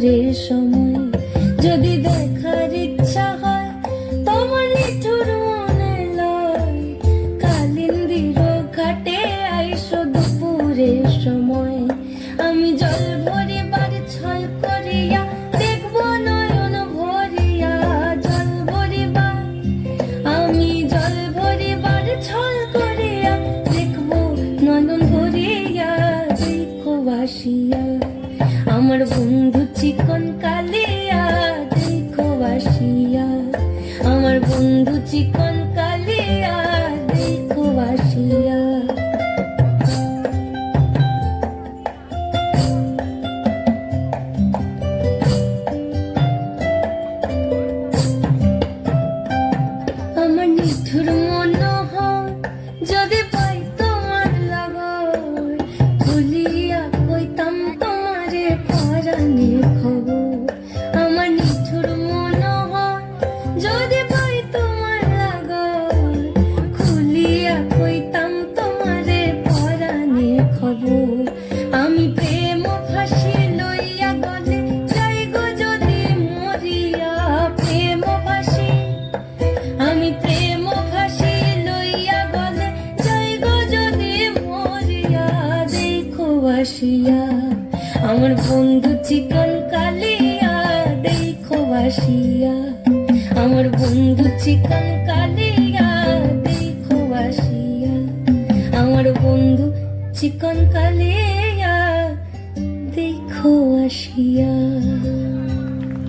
দুপুরের সময় যদি দেখার ইচ্ছা হয় তোমার নিঠুর মনে লয়, কালিন্দির ঘাটে আইসো দুপুরের সময়। আমি জল ভরিবার ছল করিয়া দেখব নয়ন ভরিয়া, জল ভরিবা আমি জল ভরিবার ছল করিয়া দেখব নয়ন ভরিয়া। দেখো আসিয়া আমার বন্ধু চিকন কালিয়া, দেখো আসিয়া আমার বন্ধু চিকন কালিয়া, দেখো আসিয়া। আমার নিঠুর মনোহর যদি পাই তোমার লাগর, খুলিয়া কইতাম তোমারে পরাণের খবর। আমার নিঠুর মনোহর যদি পাই তোমার লাগর, খুলিয়া কইতাম তোমারে পরাণের খবর। আমি প্রেম ফাঁসি লইয়া গলে যাই গো যদি মরিয়া, প্রেম ফাঁসি আমি প্রেম ফাঁসি লইয়া গলে যাই গো যদি মরিয়া। দেখো আসিয়া আমার বন্ধু চিকন কালিয়া, দেখো আসিয়া আমার বন্ধু চিকন কালিয়া, দেখো আসিয়া আমার বন্ধু চিকন কালিয়া, দেখো আসিয়া।